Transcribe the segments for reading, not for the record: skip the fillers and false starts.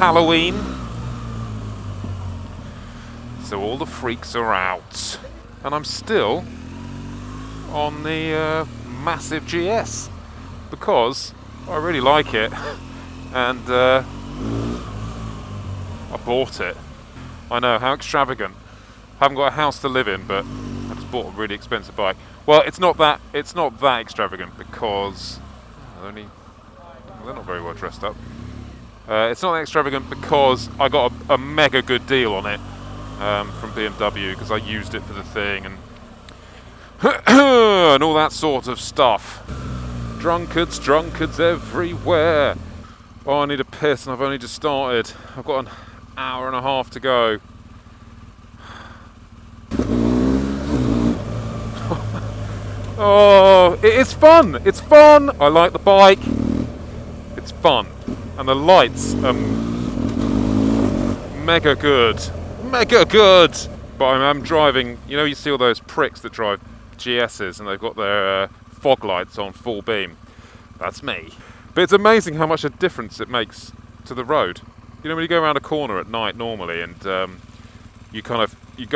Halloween. So all the freaks are out. And I'm still on the massive GS because I really like it. And I bought it. I know, how extravagant. Haven't got a house to live in, but I just bought a really expensive bike. Well, it's not that extravagant because they're not very well dressed up. It's not that extravagant because I got a mega good deal on it from BMW because I used it for the thing and and all that sort of stuff. Drunkards everywhere. Oh, I need a piss and I've only just started. I've got an hour and a half to go. Oh, it is fun. It's fun. I like the bike. It's fun. And the lights are mega good. Mega good. But I'm driving, you know, you see all those pricks that drive GSs and they've got their fog lights on full beam. That's me. But it's amazing how much a difference it makes to the road. You know, when you go around a corner at night normally and you go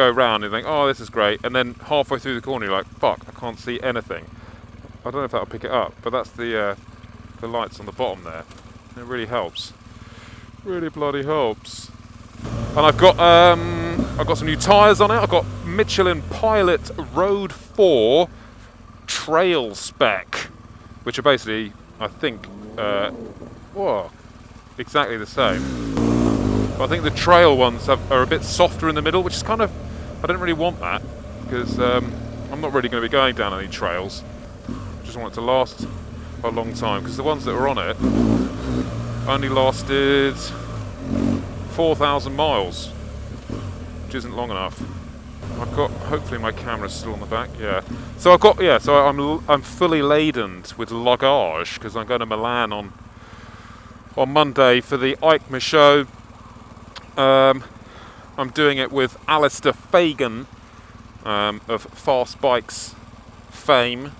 around and think, oh, this is great, and then halfway through the corner you're like, fuck, I can't see anything. I don't know if that'll pick it up, but that's the lights on the bottom there. It really helps. Really bloody helps. And I've got some new tyres on it. I've got Michelin Pilot Road 4 Trail Spec, which are basically, I think, exactly the same. But I think the trail ones are a bit softer in the middle, which is kind of, I don't really want that because I'm not really going to be going down any trails. I just want it to last a long time because the ones that were on it only lasted 4,000 miles, which isn't long enough. I've got, hopefully my camera's still on the back, yeah. So I'm fully laden with luggage because I'm going to Milan on Monday for the EICMA show. I'm doing it with Alistair Fagan of Fast Bikes fame.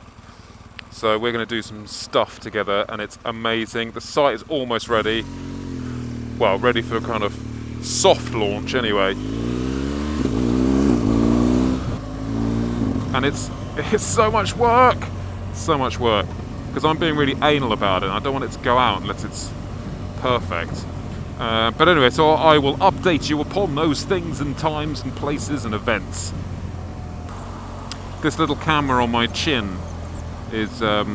So we're going to do some stuff together and it's amazing. The site is almost ready. Well, ready for a kind of soft launch anyway. And it's so much work. So much work. Because I'm being really anal about it. I don't want it to go out unless it's perfect. But anyway, so I will update you upon those things and times and places and events. This little camera on my chin is the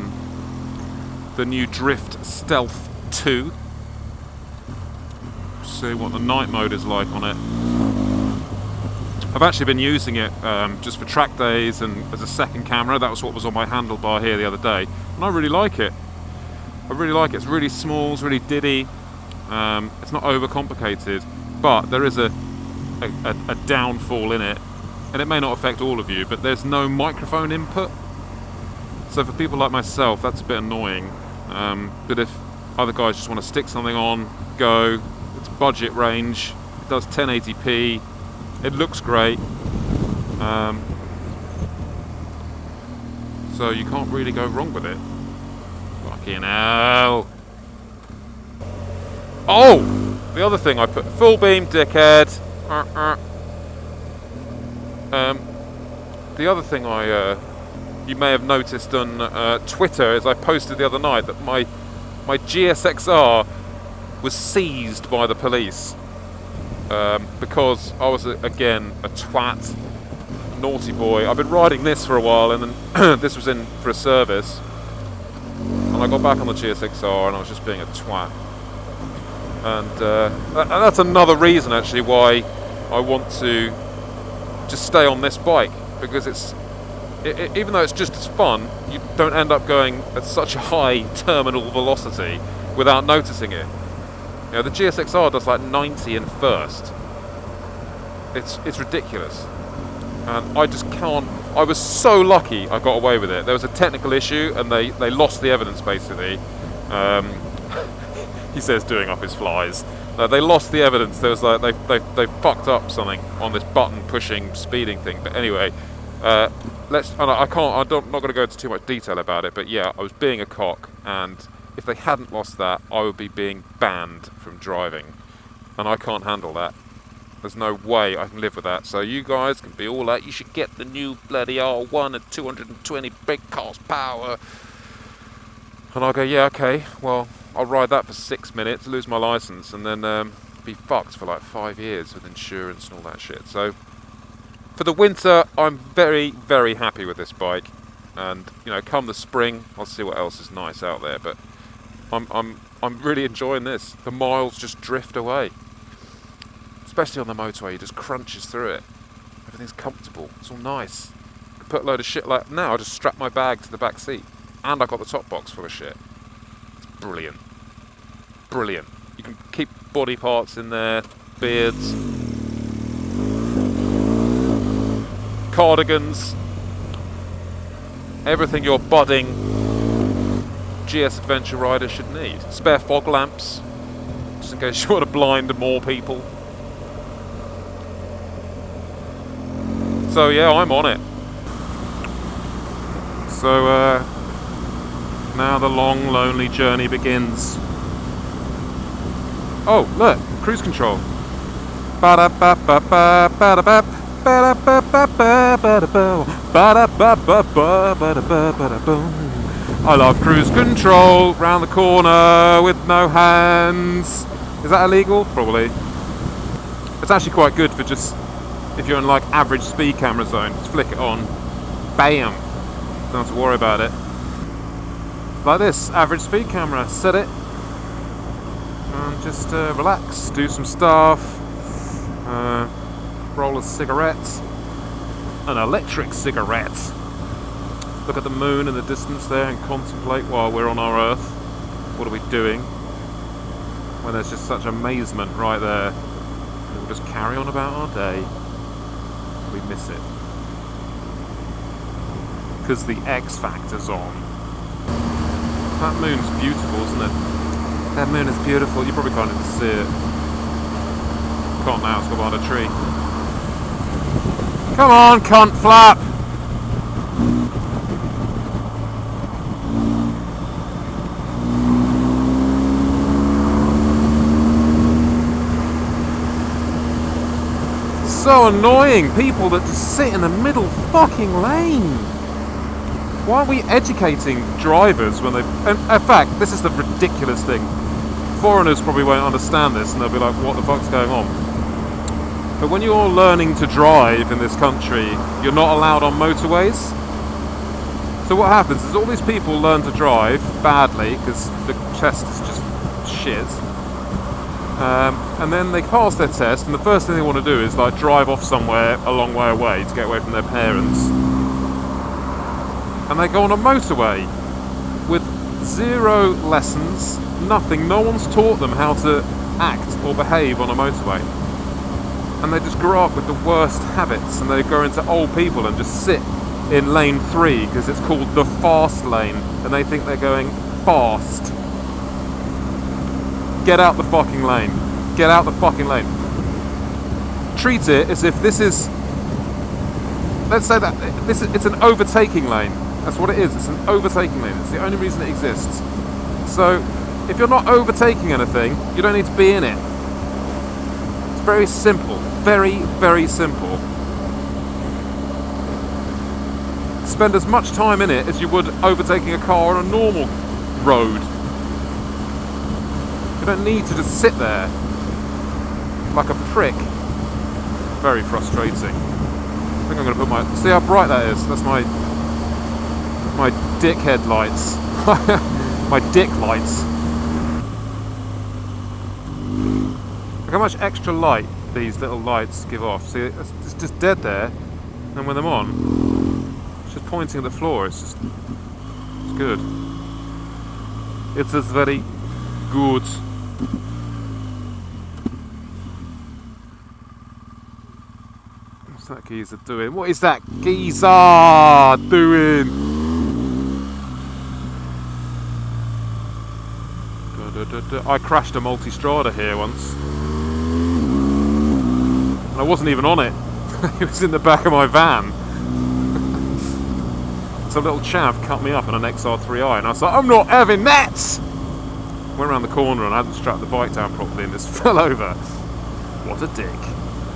new Drift Stealth 2. See what the night mode is like on it. I've actually been using it just for track days and as a second camera. That was what was on my handlebar here the other day. And I really like it. I really like it. It's really small, it's really diddy. It's not overcomplicated, but there is a downfall in it, and it may not affect all of you, but there's no microphone input. So for people like myself, that's a bit annoying. But if other guys just want to stick something on, go, it's budget range, it does 1080p, it looks great. So you can't really go wrong with it. Fucking hell. Oh! The other thing I put, full beam, dickhead. The other thing you may have noticed on Twitter is I posted the other night that my GSXR was seized by the police because I was again a twat, naughty boy. I've been riding this for a while, and then this was in for a service, and I got back on the GSXR and I was just being a twat. And that's another reason actually why I want to just stay on this bike, because even though it's just as fun, you don't end up going at such a high terminal velocity without noticing it. You know, the GSXR does like 90 in first. It's ridiculous. And I just can't. I was so lucky I got away with it. There was a technical issue and they lost the evidence basically. He says doing up his flies. They lost the evidence. There was like they fucked up something on this button pushing speeding thing. But anyway, I'm not going to go into too much detail about it. But yeah, I was being a cock, and if they hadn't lost that, I would be being banned from driving. and I can't handle that. There's no way I can live with that. So you guys can be all like, you should get the new bloody R1 at 220 brake horsepower. And I'll go, yeah, okay, well, I'll ride that for 6 minutes, lose my license, and then be fucked for like 5 years with insurance and all that shit. So for the winter, I'm very, very happy with this bike. And you know, come the spring, I'll see what else is nice out there. But I'm really enjoying this. The miles just drift away, especially on the motorway. It just crunches through it. Everything's comfortable. It's all nice. I put a load of shit like now. I just strap my bag to the back seat, and I got the top box full of shit. It's brilliant, brilliant. You can keep body parts in there, beards, cardigans, everything your budding GS adventure rider should need. Spare fog lamps, just in case you want to blind more people. So yeah, I'm on it. So now the long, lonely journey begins. Oh, look, cruise control. I love cruise control, round the corner with no hands. Is that illegal? Probably. It's actually quite good for just, if you're in like average speed camera zone, just flick it on, bam, don't have to worry about it. Like this, average speed camera, set it, and just relax, do some stuff, roll a cigarette, an electric cigarette, look at the moon in the distance there and contemplate while we're on our Earth. What are we doing? When there's just such amazement right there. We'll just carry on about our day. We miss it. Because the X Factor's on. That moon's beautiful, isn't it? That moon is beautiful. You probably can't even see it. Can't now, it's got behind a tree. Come on, cunt flap! So annoying, people that just sit in the middle fucking lane. Why aren't we educating drivers when they... In fact, this is the ridiculous thing. Foreigners probably won't understand this and they'll be like, what the fuck's going on? But when you're learning to drive in this country, you're not allowed on motorways. So what happens is all these people learn to drive badly because the test is just shit. And then they pass their test and the first thing they want to do is like drive off somewhere a long way away to get away from their parents. And they go on a motorway with zero lessons, nothing. No one's taught them how to act or behave on a motorway. And they just grow up with the worst habits and they grow into old people and just sit in lane 3 because it's called the fast lane and they think they're going fast. Get out the fucking lane. Get out the fucking lane. Treat it as if this is... Let's say that it's an overtaking lane. That's what it is. It's an overtaking lane. It's the only reason it exists. So, if you're not overtaking anything, you don't need to be in it. It's very simple. Very, very simple. Spend as much time in it as you would overtaking a car on a normal road. You don't need to just sit there like a prick. Very frustrating. I think I'm going to put my... See how bright that is? That's my dick headlights. My dick lights. Look how much extra light these little lights give off. See, it's just dead there. And when they're on, it's just pointing at the floor. It's good. It's just very good. What's that geezer doing? What is that geezer doing? I crashed a multi-strada here once. And I wasn't even on it. It was in the back of my van. Some little chav cut me up in an XR3i and I was like, I'm not having that! Went around the corner and I hadn't strapped the bike down properly and just fell over. What a dick.